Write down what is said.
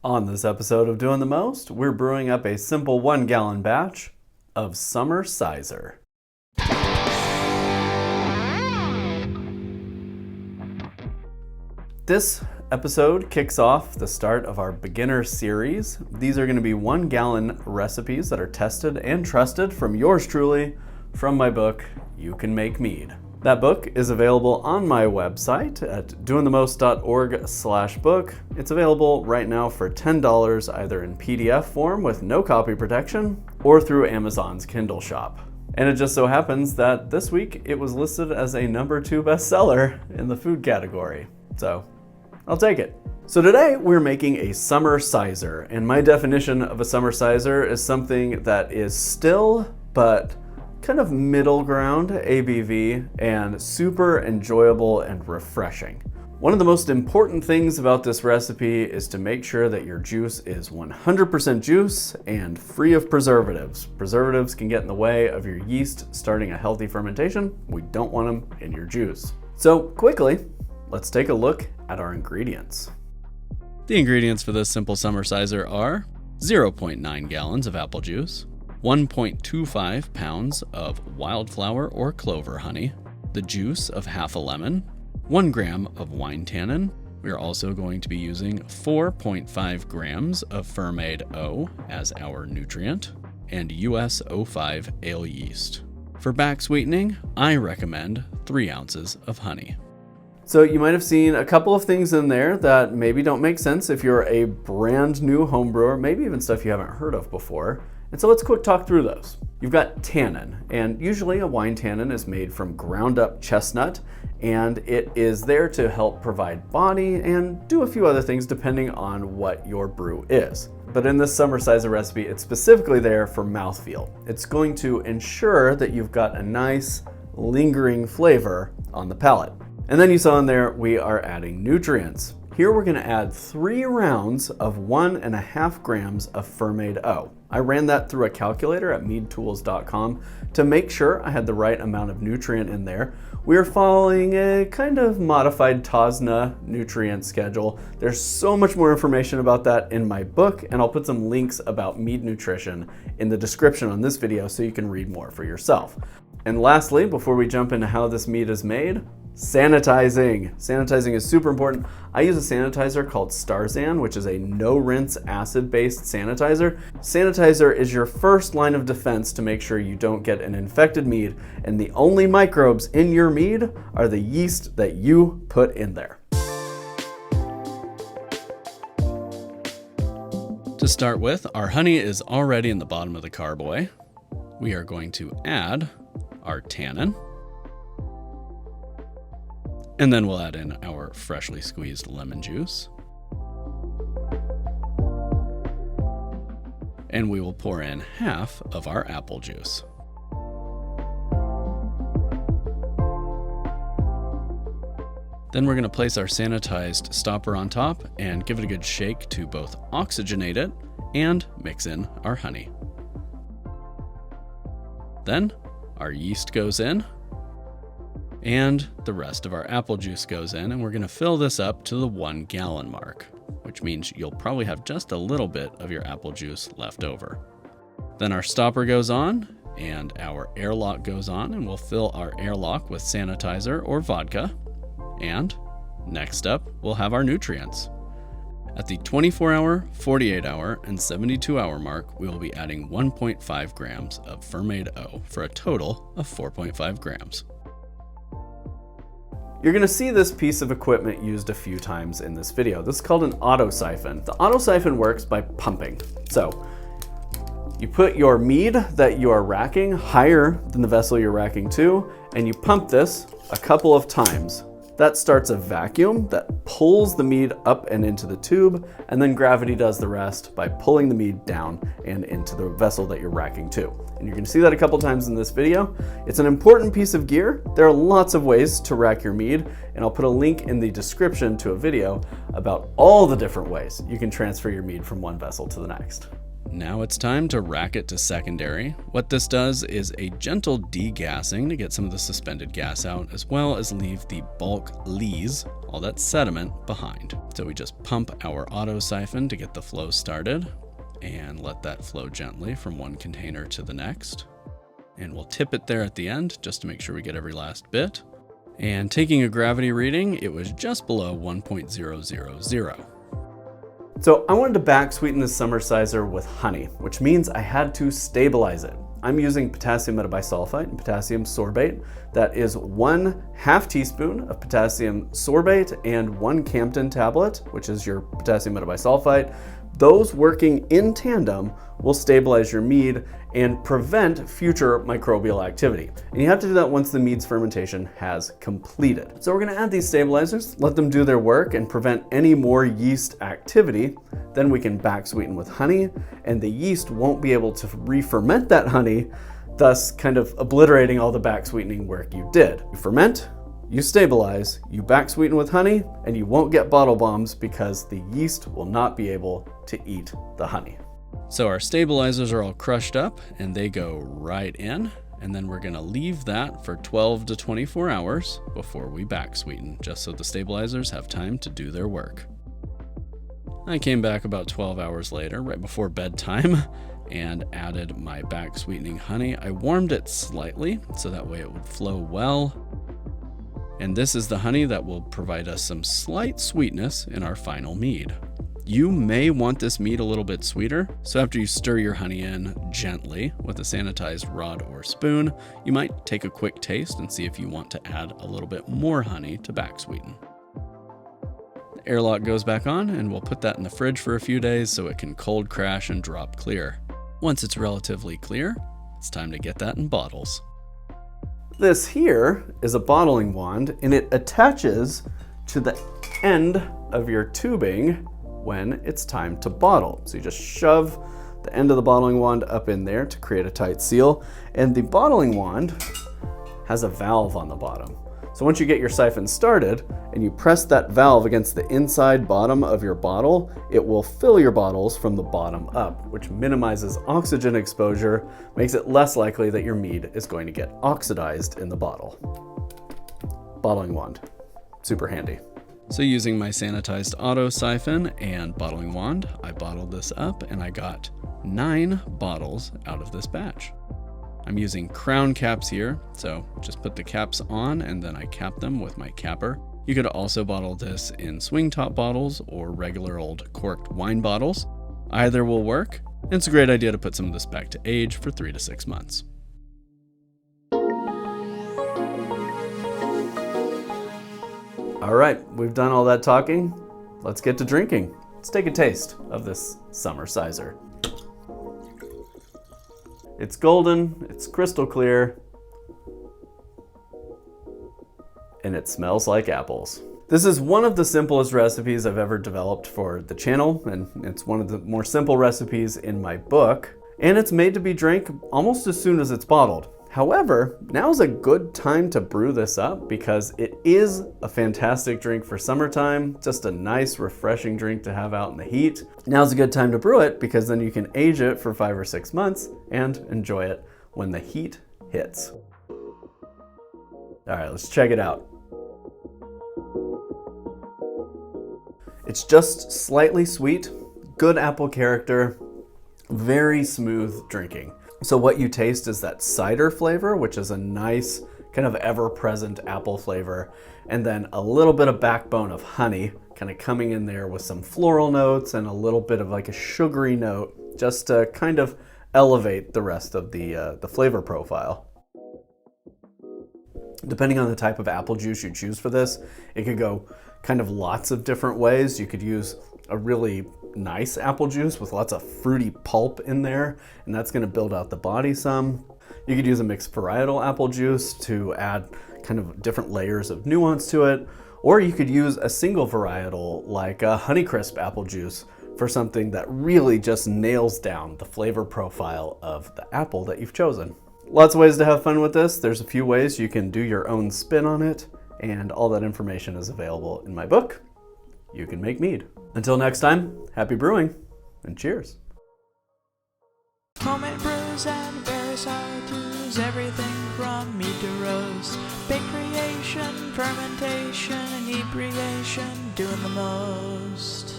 On this episode of Doing the Most, we're brewing up a simple 1-gallon batch of Summer Cyser. This episode kicks off the start of our beginner series. These are going to be 1-gallon recipes that are tested and trusted from yours truly, from my book, You Can Make Mead. That book is available on my website at dointhemost.org/book. It's available right now for $10 either in PDF form with no copy protection or through Amazon's Kindle shop. And it just so happens that this week it was listed as a number 2 bestseller in the food category. So I'll take it. So today we're making a Summer Cyser, and my definition of a Summer Cyser is something that is still but kind of middle ground ABV and super enjoyable and refreshing. One of the most important things about this recipe is to make sure that your juice is 100% juice and free of preservatives. Preservatives can get in the way of your yeast starting a healthy fermentation. We don't want them in your juice. So quickly, let's take a look at our ingredients. The ingredients for this simple Summer Cyser are 0.9 gallons of apple juice, 1.25 pounds of wildflower or clover honey, the juice of half a lemon, 1 gram of wine tannin. We are also going to be using 4.5 grams of Fermented O as our nutrient, and US 05 ale yeast. For back sweetening, I recommend 3 ounces of honey. So you might have seen a couple of things in there that maybe don't make sense if you're a brand new home brewer, maybe even stuff you haven't heard of before. And so let's quick talk through those. You've got tannin, and usually a wine tannin is made from ground up chestnut, and it is there to help provide body and do a few other things depending on what your brew is. But in this Summer Cyser recipe, it's specifically there for mouthfeel. It's going to ensure that you've got a nice lingering flavor on the palate. And then you saw in there, we are adding nutrients. Here we're gonna add 3 rounds of 1.5 grams of Fermented O. I ran that through a calculator at meadtools.com to make sure I had the right amount of nutrient in there. We are following a kind of modified TOSNA nutrient schedule. There's so much more information about that in my book, and I'll put some links about mead nutrition in the description on this video so you can read more for yourself. And lastly, before we jump into how this mead is made, sanitizing. Sanitizing is super important. I use a sanitizer called Starzan, which is a no-rinse acid-based sanitizer. Sanitizer is your first line of defense to make sure you don't get an infected mead, and the only microbes in your mead are the yeast that you put in there. To start with, our honey is already in the bottom of the carboy. We are going to add our tannin. And then we'll add in our freshly squeezed lemon juice. And we will pour in half of our apple juice. Then we're going to place our sanitized stopper on top and give it a good shake to both oxygenate it and mix in our honey. Then our yeast goes in, and the rest of our apple juice goes in, and we're going to fill this up to the 1 gallon mark, which means you'll probably have just a little bit of your apple juice left over. Then our stopper goes on, and our airlock goes on, and we'll fill our airlock with sanitizer or vodka. And next up, we'll have our nutrients. At the 24-hour, 48-hour, and 72-hour mark, we will be adding 1.5 grams of Fermented O for a total of 4.5 grams. You're gonna see this piece of equipment used a few times in this video. This is called an auto siphon. The auto siphon works by pumping. So you put your mead that you are racking higher than the vessel you're racking to, and you pump this a couple of times. That starts a vacuum that pulls the mead up and into the tube, and then gravity does the rest by pulling the mead down and into the vessel that you're racking to. And you're gonna see that a couple times in this video. It's an important piece of gear. There are lots of ways to rack your mead, and I'll put a link in the description to a video about all the different ways you can transfer your mead from one vessel to the next. Now it's time to rack it to secondary. What this does is a gentle degassing to get some of the suspended gas out, as well as leave the bulk lees, all that sediment, behind. So we just pump our auto siphon to get the flow started and let that flow gently from one container to the next. And we'll tip it there at the end just to make sure we get every last bit. And taking a gravity reading, it was just below 1.000. So I wanted to back sweeten this summer Cyser with honey, which means I had to stabilize it. I'm using potassium metabisulfite and potassium sorbate. That is 1/2 teaspoon of potassium sorbate and 1 Campden tablet, which is your potassium metabisulfite. Those working in tandem will stabilize your mead and prevent future microbial activity. And you have to do that once the mead's fermentation has completed. So we're gonna add these stabilizers, let them do their work and prevent any more yeast activity. Then we can back sweeten with honey, and the yeast won't be able to re-ferment that honey, thus kind of obliterating all the back sweetening work you did. You ferment, you stabilize, you back sweeten with honey, and you won't get bottle bombs because the yeast will not be able to eat the honey. So our stabilizers are all crushed up and they go right in, and then we're gonna leave that for 12 to 24 hours before we back sweeten, just so the stabilizers have time to do their work. I came back about 12 hours later, right before bedtime, and added my back sweetening honey. I warmed it slightly so that way it would flow well. And this is the honey that will provide us some slight sweetness in our final mead. You may want this mead a little bit sweeter, so after you stir your honey in gently with a sanitized rod or spoon, you might take a quick taste and see if you want to add a little bit more honey to back sweeten. The airlock goes back on, and we'll put that in the fridge for a few days so it can cold crash and drop clear. Once it's relatively clear, it's time to get that in bottles. This here is a bottling wand, and it attaches to the end of your tubing when it's time to bottle. So you just shove the end of the bottling wand up in there to create a tight seal, and the bottling wand has a valve on the bottom. So once you get your siphon started and you press that valve against the inside bottom of your bottle, it will fill your bottles from the bottom up, which minimizes oxygen exposure, makes it less likely that your mead is going to get oxidized in the bottle. Bottling wand, super handy. So using my sanitized auto siphon and bottling wand, I bottled this up and I got 9 bottles out of this batch. I'm using crown caps here, so just put the caps on and then I cap them with my capper. You could also bottle this in swing top bottles or regular old corked wine bottles. Either will work, and it's a great idea to put some of this back to age for 3 to 6 months. All right, we've done all that talking. Let's get to drinking. Let's take a taste of this summer Cyser. It's golden, it's crystal clear, and it smells like apples. This is one of the simplest recipes I've ever developed for the channel, and it's one of the more simple recipes in my book, and it's made to be drank almost as soon as it's bottled. However, now's a good time to brew this up because it is a fantastic drink for summertime, just a nice, refreshing drink to have out in the heat. Now's a good time to brew it because then you can age it for 5 or 6 months and enjoy it when the heat hits. All right, let's check it out. It's just slightly sweet, good apple character, very smooth drinking. So what you taste is that cider flavor, which is a nice kind of ever-present apple flavor, and then a little bit of backbone of honey kind of coming in there with some floral notes and a little bit of like a sugary note, just to kind of elevate the rest of the flavor profile. Depending on the type of apple juice you choose for this, it could go kind of lots of different ways. You could use a really nice apple juice with lots of fruity pulp in there, and that's going to build out the body some. You could use a mixed varietal apple juice to add kind of different layers of nuance to it, or you could use a single varietal like a Honeycrisp apple juice for something that really just nails down the flavor profile of the apple that you've chosen. Lots of ways to have fun with this. There's a few ways you can do your own spin on it, and all that information is available in my book, You Can Make Mead. Until next time, happy brewing and cheers. Homemade brews and various how-tos, everything from mead to roast. Bake creation, fermentation, inebriation, doing the most.